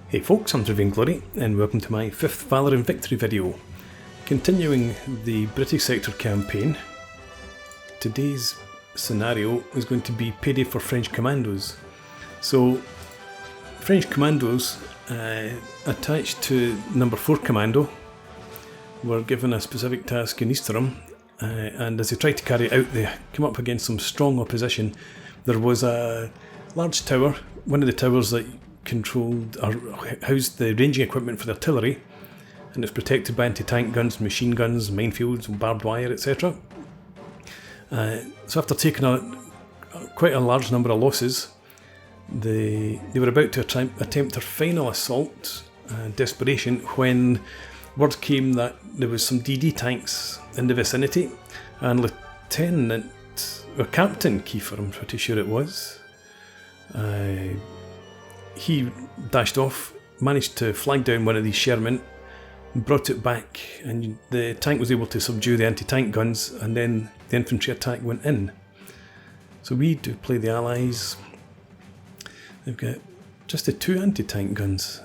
Hey folks, I'm Slitherine Glory and welcome to my 5th Valor Victory video. Continuing the British sector campaign, today's scenario is going to be Payday for French Commandos. So, French Commandos attached to number 4 Commando were given a specific task in Easterum, and as they tried to carry it out they came up against some strong opposition. There was a large tower, one of the towers that controlled or housed the ranging equipment for the artillery, and it's protected by anti-tank guns, machine guns, minefields, barbed wire, etc. So after taking quite a large number of losses, they were about to attempt their final assault, desperation, when word came that there was some DD tanks in the vicinity, and Captain Kieffer, I'm pretty sure it was, he dashed off, managed to flag down one of these Sherman, brought it back, and the tank was able to subdue the anti-tank guns, and then the infantry attack went in. So we do play the Allies. They've got just the 2 anti-tank guns,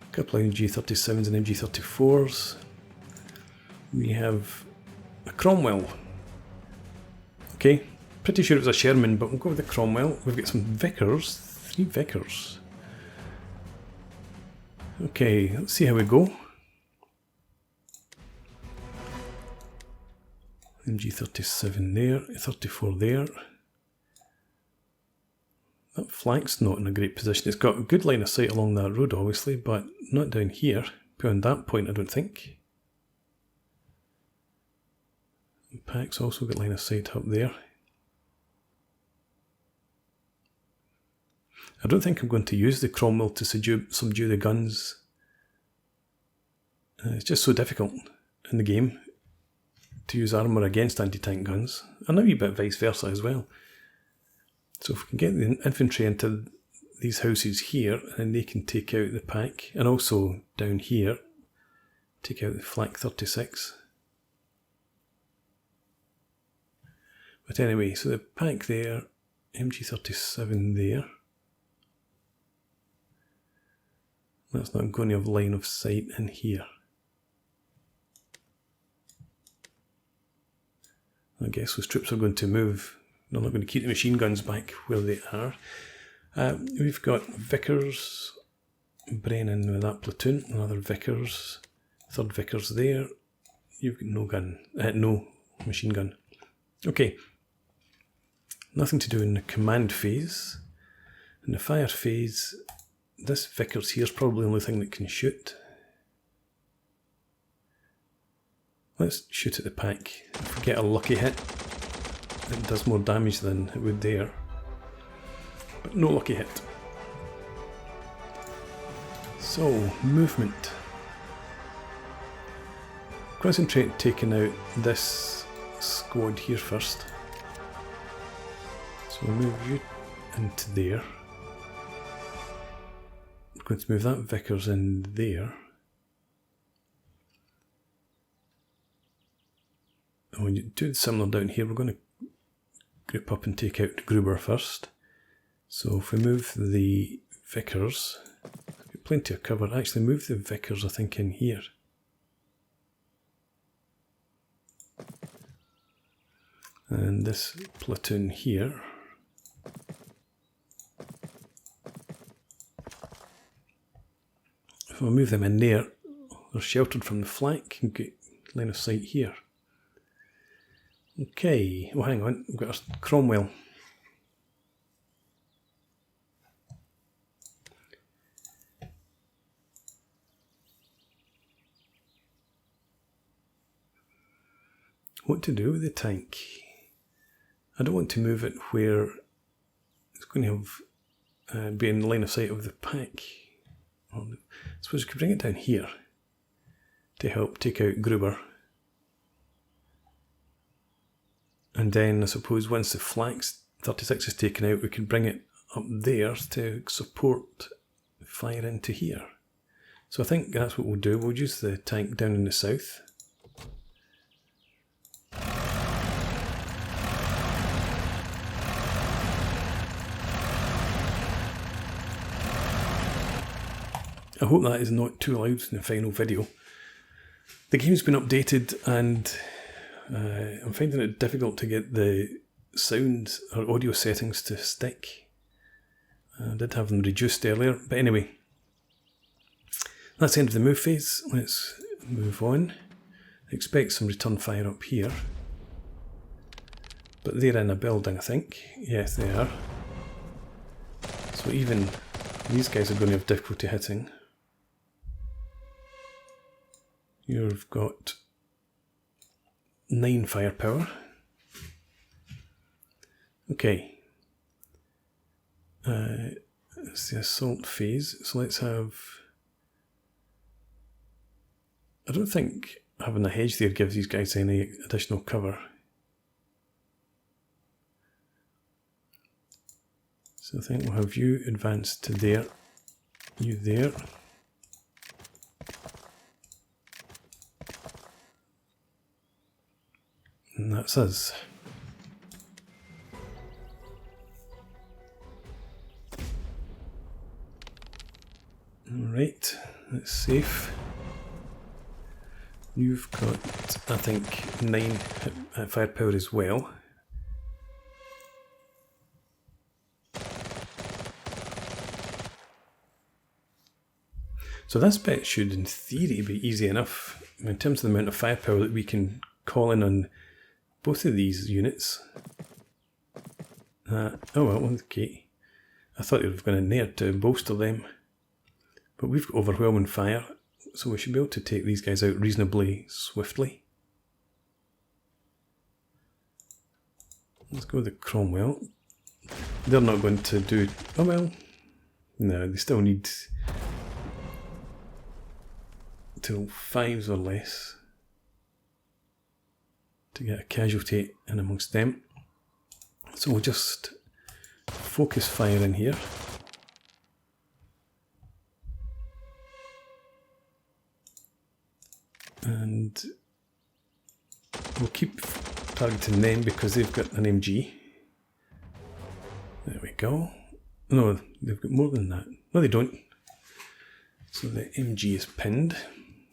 a couple of MG37s and MG34s. We have a Cromwell. Okay, pretty sure it was a Sherman, but we'll go with the Cromwell. We've got some Vickers. 3 Vickers. Okay, let's see how we go. MG37 there, 34 there. That flank's not in a great position. It's got a good line of sight along that road, obviously, but not down here. Beyond that point, I don't think. The pack's also got line of sight up there. I don't think I'm going to use the Cromwell to subdue the guns. It's just so difficult in the game to use armour against anti-tank guns, and a wee bit vice versa as well. So if we can get the infantry into these houses here, and they can take out the pack, and also down here, take out the flak 36. But anyway, so the pack there, MG37 there. That's not going to have line of sight in here. I guess those troops are going to move. They're not going to keep the machine guns back where they are. We've got Vickers, Brennan with that platoon, another Vickers, 3rd Vickers there. You've got no gun, no machine gun. Okay, nothing to do in the command phase. In the fire phase, this Vickers here is probably the only thing that can shoot. Let's shoot at the pack. If we get a lucky hit, it does more damage than it would there. But no lucky hit. So, movement. Concentrate on taking out this squad here first. So we'll move you into there. We're going to move that Vickers in there. And when you do similar down here, we're going to group up and take out Gruber first. So if we move the Vickers, got plenty of cover. Actually move the Vickers, I think, in here. And this platoon here. If I move them in there, they're sheltered from the flank and get line of sight here. Okay, oh hang on, we've got a Cromwell. What to do with the tank? I don't want to move it where it's going to have be in the line of sight of the pack. I suppose we could bring it down here to help take out Gruber. And then I suppose once the flank's 36 is taken out, we can bring it up there to support fire into here. So I think that's what we'll do. We'll use the tank down in the south. I hope that is not too loud in the final video. The game's been updated and I'm finding it difficult to get the sound or audio settings to stick. I did have them reduced earlier, but anyway. That's the end of the move phase. Let's move on. Expect some return fire up here. But they're in a building, I think. Yes, they are. So even these guys are going to have difficulty hitting. You've got 9 firepower. Okay. It's the assault phase, so let's have... I don't think having a hedge there gives these guys any additional cover. So I think we'll have you advance to there, you there. And that's us. Alright, that's safe. You've got, I think, 9 firepower as well. So this bit should, in theory, be easy enough in terms of the amount of firepower that we can call in on both of these units. Oh well, okay. I thought they were going in there to bolster them. But we've got overwhelming fire, so we should be able to take these guys out reasonably swiftly. Let's go with the Cromwell. They're not going to do... Oh well. No, they still need... till 5s or less to get a casualty in amongst them. So we'll just focus fire in here. And we'll keep targeting them because they've got an MG. There we go. No, they've got more than that. No, they don't. So the MG is pinned.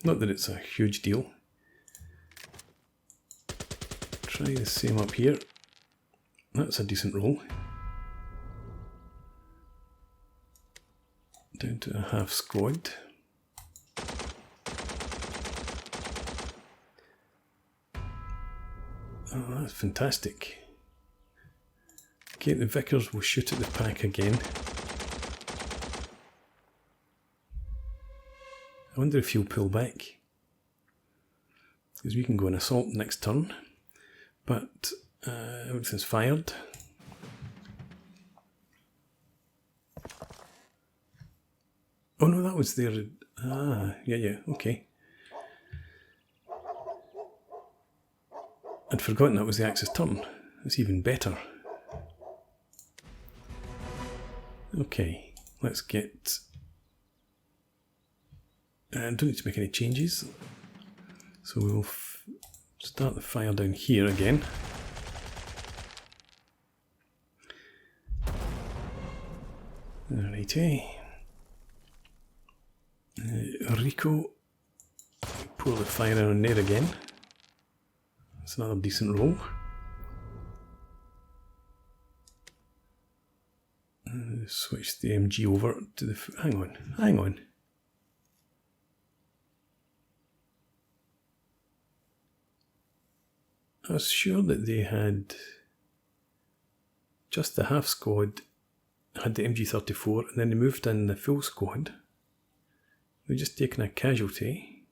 Not that it's a huge deal. Try the same up here. That's a decent roll. Down to a half squad. Oh, that's fantastic. Okay, the Vickers will shoot at the pack again. I wonder if he'll pull back. Because we can go and assault next turn. But everything's fired. Oh no, that was their... Ah, yeah, okay. I'd forgotten that was the Axis turn. That's even better. Okay, let's get... don't need to make any changes. So we'll start the fire down here again. Alrighty. Rico, pour the fire in on there again. That's another decent roll. Switch the MG over to the... Hang on. I was sure that they had just the half squad had the MG34 and then they moved in the full squad. They've just taken a casualty,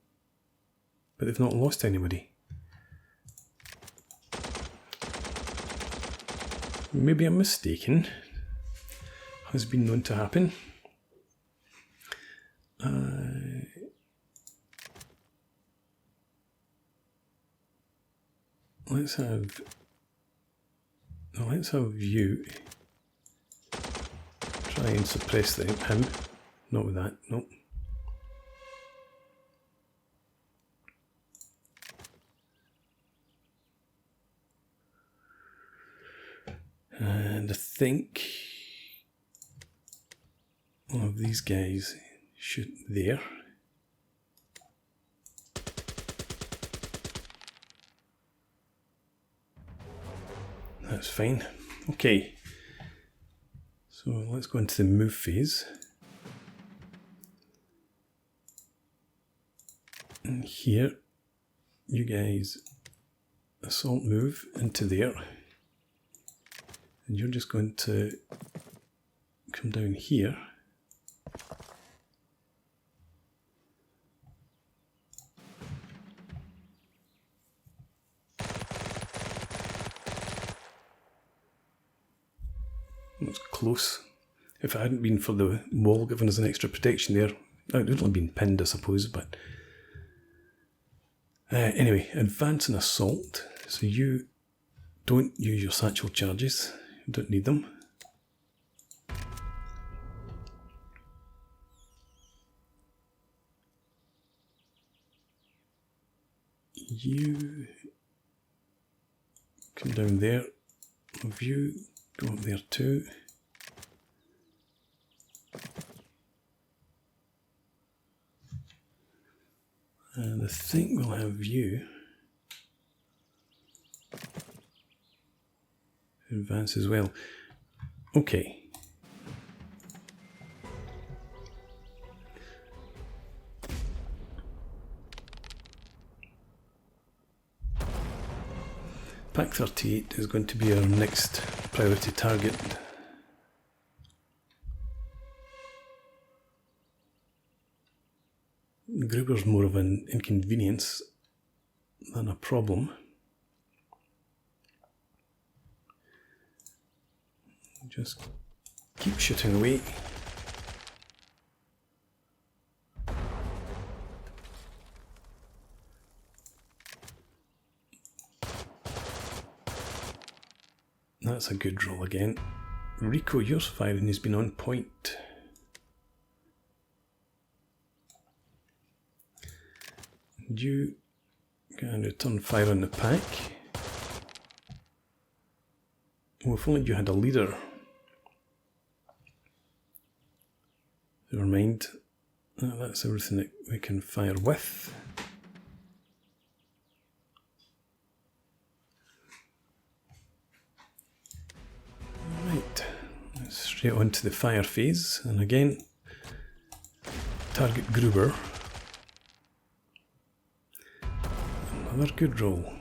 but they've not lost anybody. Maybe I'm mistaken. Has been known to happen. Let's have you try and suppress him. Not with that, nope. And I think one of these guys shoot there. That's fine. Okay, so let's go into the move phase. And here, you guys assault move into there. And you're just going to come down here. That's close. If it hadn't been for the wall giving us an extra protection there, it would have been pinned, I suppose, but anyway, advance and assault. So you don't use your satchel charges. You don't need them. You come down there. Of you go up there too. And I think we'll have you advance as well. Okay. Pack 38 is going to be our next priority target. Gruber's more of an inconvenience than a problem. Just keep shooting away. That's a good roll again. Rico, your firing has been on point. You can return fire on the pack. Well, if only you had a leader. Never mind. That's everything that we can fire with. Right, straight on to the fire phase, and again, target Gruber. Another good roll.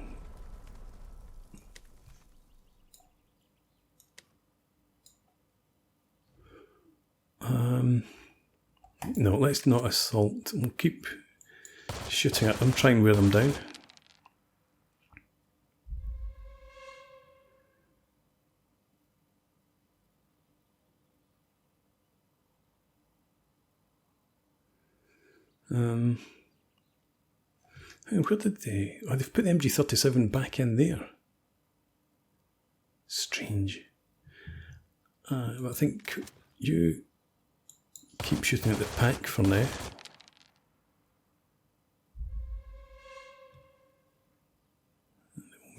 No, let's not assault. We'll keep shooting at them, try and wear them down. Where did they... Oh, they've put the MG37 back in there. Strange. But I think you keep shooting at the pack for now.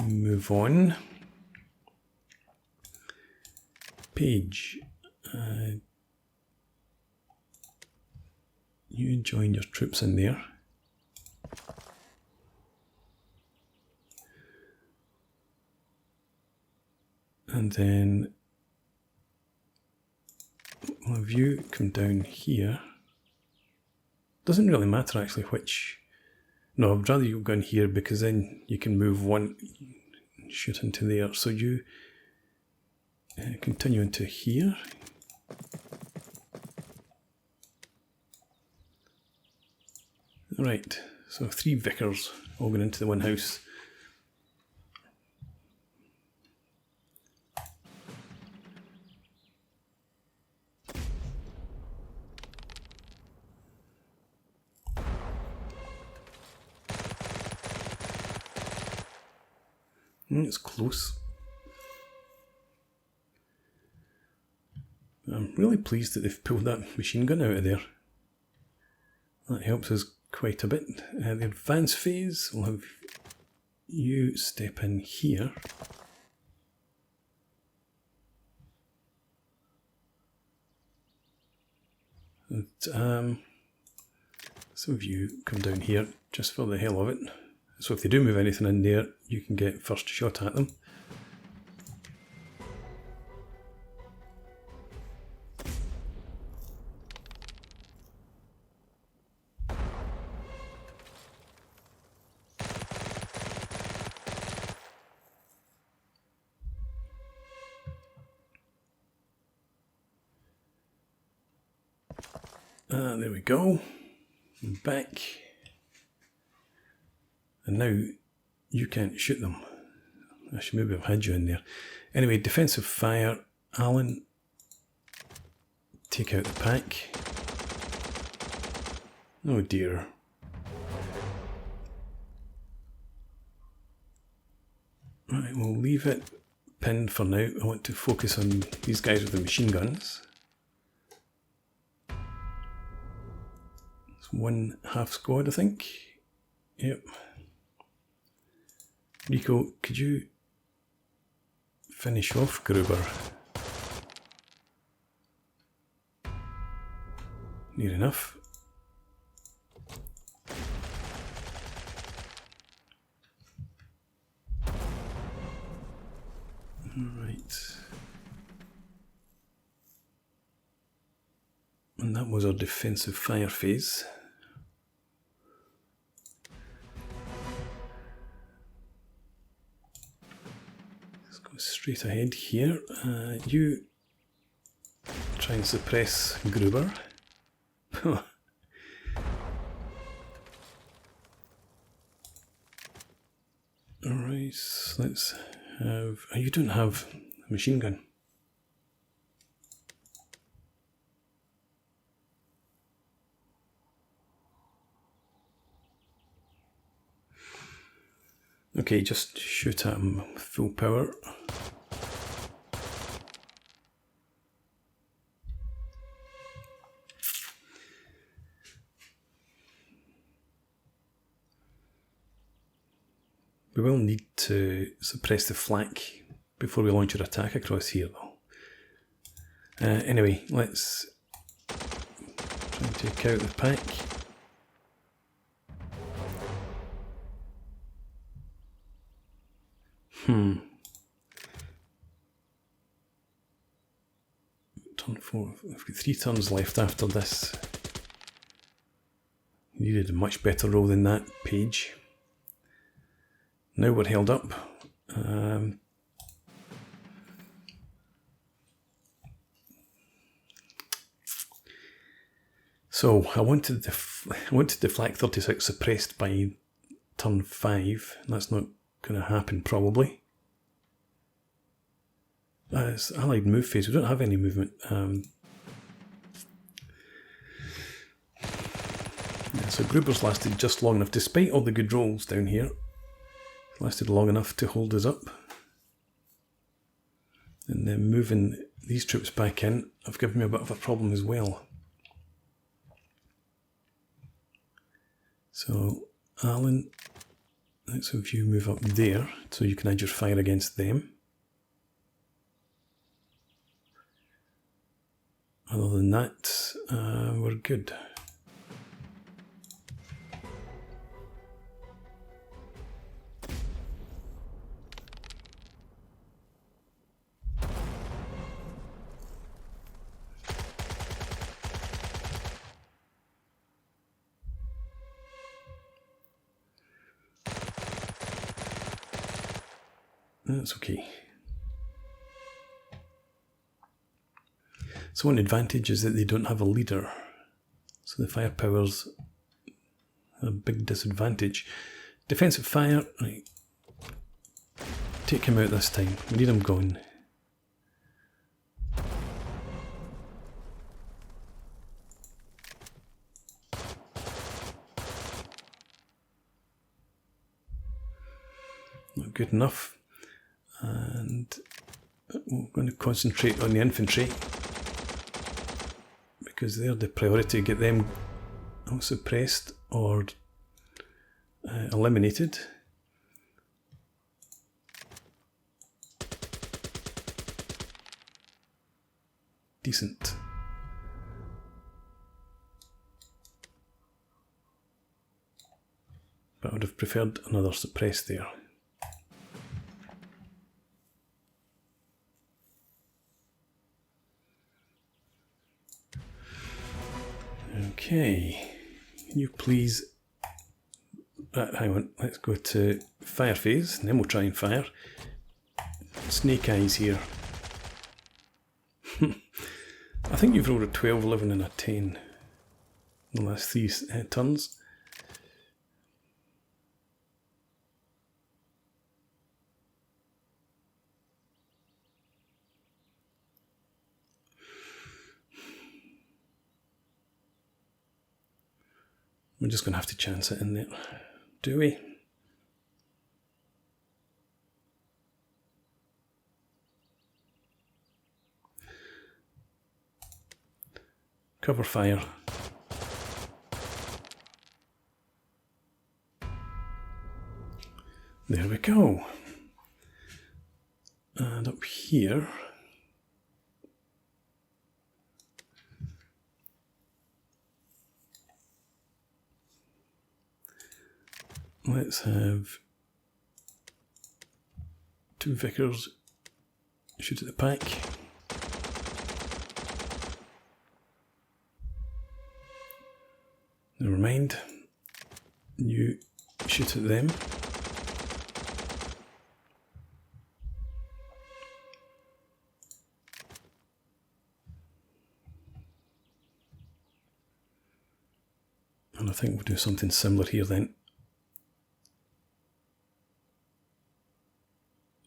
Move on. Page. You join your troops in there. And then we'll have you come down here. Doesn't really matter actually which. No, I'd rather you go in here because then you can move one and shoot into there. So you continue into here. Right, so 3 vicars all going into the one house. It's close. I'm really pleased that they've pulled that machine gun out of there. That helps us quite a bit. The advance phase, we'll have you step in here. Some of you come down here just for the hell of it. So if they do move anything in there, you can get first shot at them. There we go. I'm back. And now you can't shoot them. I should maybe have had you in there. Anyway, defensive fire. Alan, take out the pack. Oh dear. Right, we'll leave it pinned for now. I want to focus on these guys with the machine guns. It's one half squad, I think. Yep. Rico, could you finish off Gruber? Near enough. Right. And that was our defensive fire phase. Let's go straight ahead here. You try and suppress Gruber. Alright, let's have... Oh, you don't have a machine gun. Okay, just shoot at him full power. We will need to suppress the flak before we launch our attack across here though. Anyway, let's try and take out the pack. Turn 4. I've got 3 turns left after this. Needed a much better roll than that page. Now we're held up. So I wanted the flak 36 suppressed by turn 5. That's not going to happen probably. It's allied move phase. We don't have any movement. Yeah, so Gruber's lasted just long enough, despite all the good rolls down here. Lasted long enough to hold us up. And then moving these troops back in have given me a bit of a problem as well. So, Alan, let's have you move up there so you can add your fire against them. Other than that, we're good. That's okay. So one advantage is that they don't have a leader. So the firepower's a big disadvantage. Defensive fire, right. Take him out this time. We need him gone. Not good enough. And we're going to concentrate on the infantry because they're the priority. Get them suppressed or eliminated. Decent. but I would have preferred another suppress there. Okay, can you please, hang on, let's go to fire phase, and then we'll try and fire. Snake eyes here. I think you've rolled a 12, 11 and a 10 in the last 3 turns. We're just going to have to chance it in there, do we? Cover fire. There we go. And up here, let's have 2 Vickers shoot at the pack. Never mind. You shoot at them. And I think we'll do something similar here then.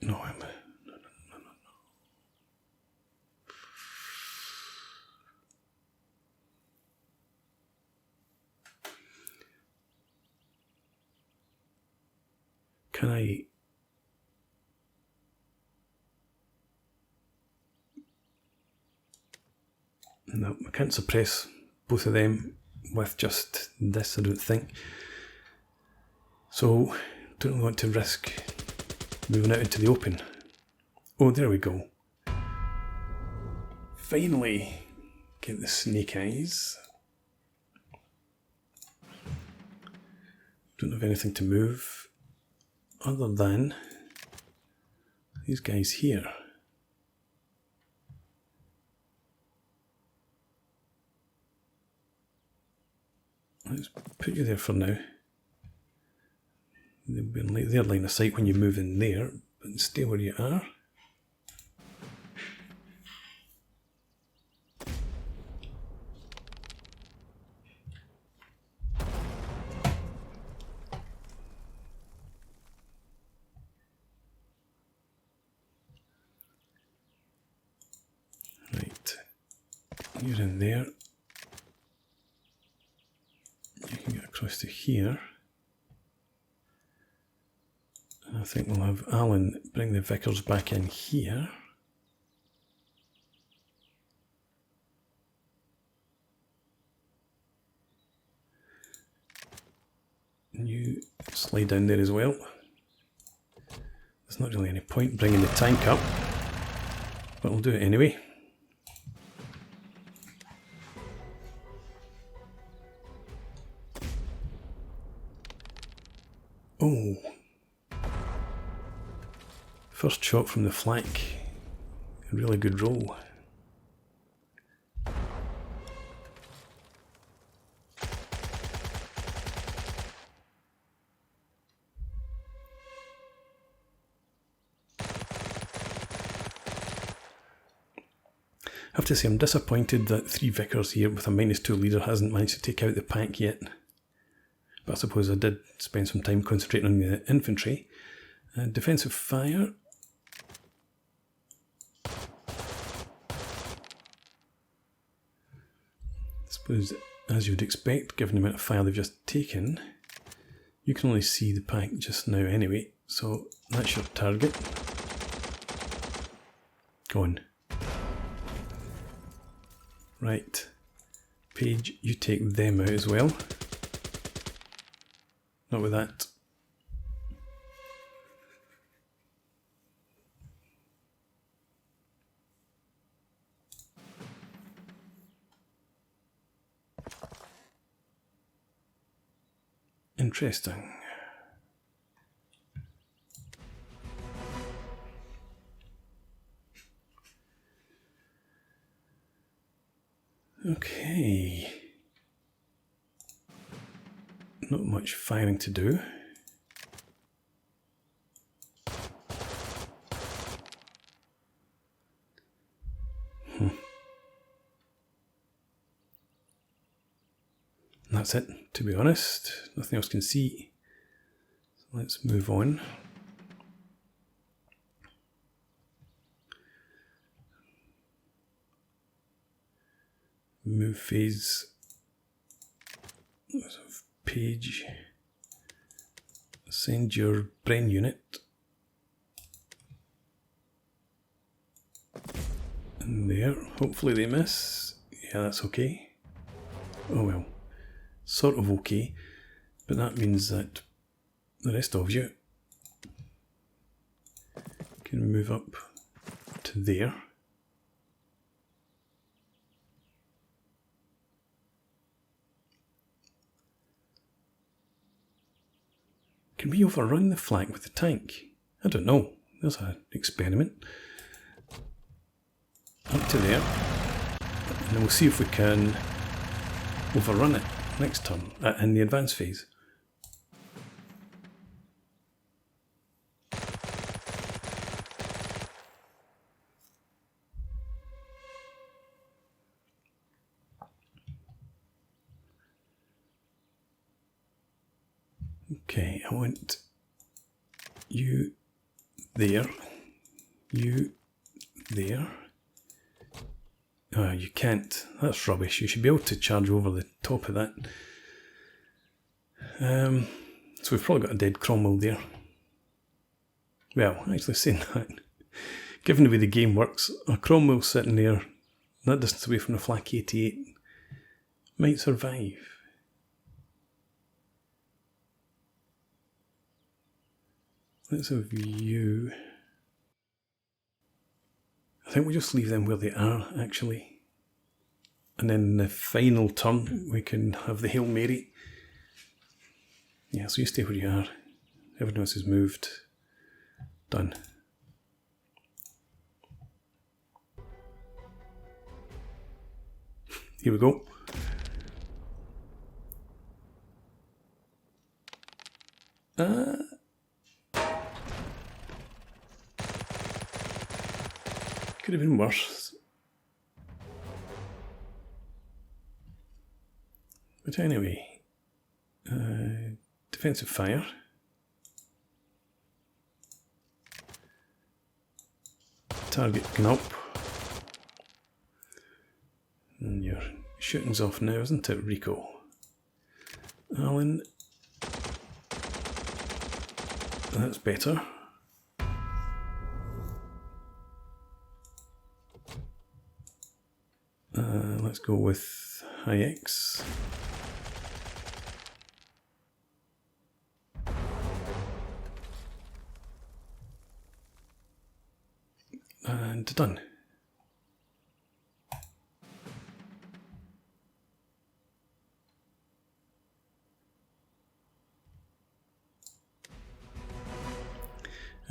No. Can I... No, I can't suppress both of them with just this, I don't think. So, don't want to risk moving out into the open. Oh, there we go. Finally, get the snake eyes. Don't have anything to move other than these guys here. Let's put you there for now. They'll be in their line of sight when you move in there, but stay where you are. Right, you're in there. You can get across to here. And I think we'll have Alan bring the Vickers back in here. And you slide down there as well. There's not really any point bringing the tank up, but we'll do it anyway. Oh, first shot from the flank, a really good roll. I have to say I'm disappointed that 3 Vickers here with a -2 leader hasn't managed to take out the pack yet. But I suppose I did spend some time concentrating on the infantry. Defensive fire. I suppose, as you'd expect, given the amount of fire they've just taken, you can only see the pack just now anyway, so that's your target. Go on. Right. Page, you take them out as well. Not with that. Interesting. Okay. Not much firing to do. That's it, to be honest. Nothing else can see. So let's move on. Move phase. Page. Send your brain unit. And there. Hopefully they miss. Yeah, that's okay. Oh well. Sort of okay. But that means that the rest of you can move up to there. Can we overrun the flak with the tank? I don't know. There's an experiment. Up to there. And then we'll see if we can overrun it next turn, in the advance phase. Okay, I want you there, you there. Oh, you can't. That's rubbish. You should be able to charge over the top of that. So we've probably got a dead Cromwell there. Well, actually saying that, given the way the game works, a Cromwell sitting there, that distance away from the flak 88, might survive. Let's have you. I think we'll just leave them where they are, actually. And then in the final turn, we can have the Hail Mary. Yeah, so you stay where you are. Everyone else has moved. Done. Here we go. Could have been worse. But anyway, defensive fire. Target Gnop. And your shooting's off now, isn't it, Rico? Alan. That's better. Let's go with high X. And done.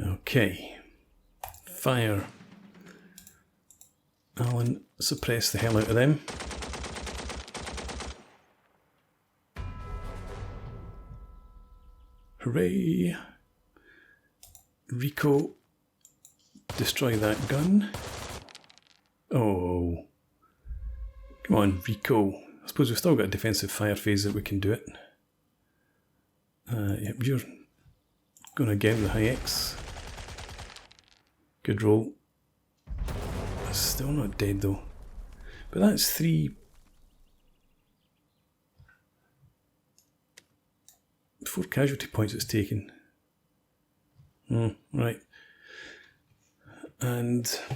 Okay. Fire. Alan, suppress the hell out of them. Hooray! Rico, destroy that gun. Oh. Come on, Rico. I suppose we've still got a defensive fire phase that we can do it. Yep, you're going to get the high X. Good roll. Still not dead though. But that's 4 casualty points it's taken. Right. And I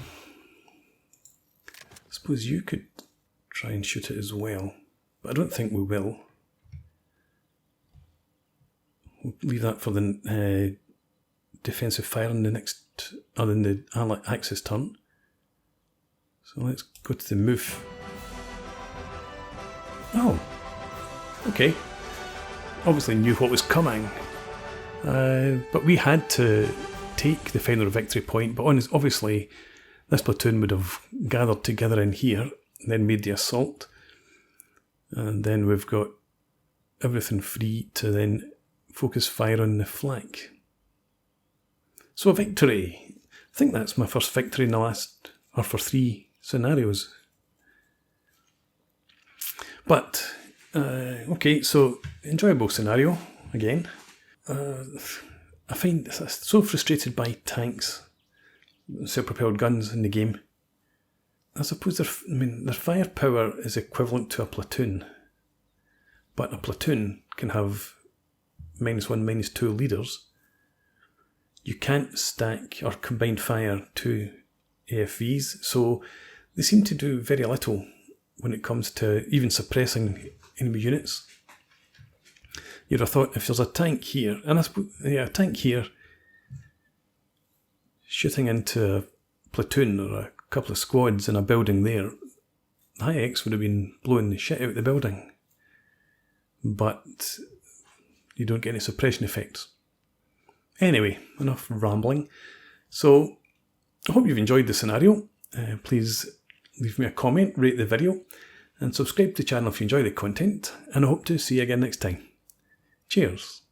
suppose you could try and shoot it as well. But I don't think we will. We'll leave that for the defensive fire in the next, other than the Axis turn. So let's go to the move. Oh, okay. Obviously knew what was coming. But we had to take the final victory point. But obviously, this platoon would have gathered together in here and then made the assault. And then we've got everything free to then focus fire on the flank. So a victory. I think that's my first victory in the last, or for 3 scenarios. But, okay, so enjoyable scenario, again. I find so frustrated by tanks, self-propelled guns in the game. I suppose their firepower is equivalent to a platoon, but a platoon can have -1, -2 leaders. You can't stack or combine fire to AFVs, so they seem to do very little when it comes to even suppressing enemy units. You'd have thought if there's a tank here, and I suppose, yeah, a tank here shooting into a platoon or a couple of squads in a building there, high X would have been blowing the shit out of the building. But you don't get any suppression effects. Anyway, enough rambling. So, I hope you've enjoyed the scenario. Please leave me a comment, rate the video, and subscribe to the channel if you enjoy the content, and I hope to see you again next time. Cheers!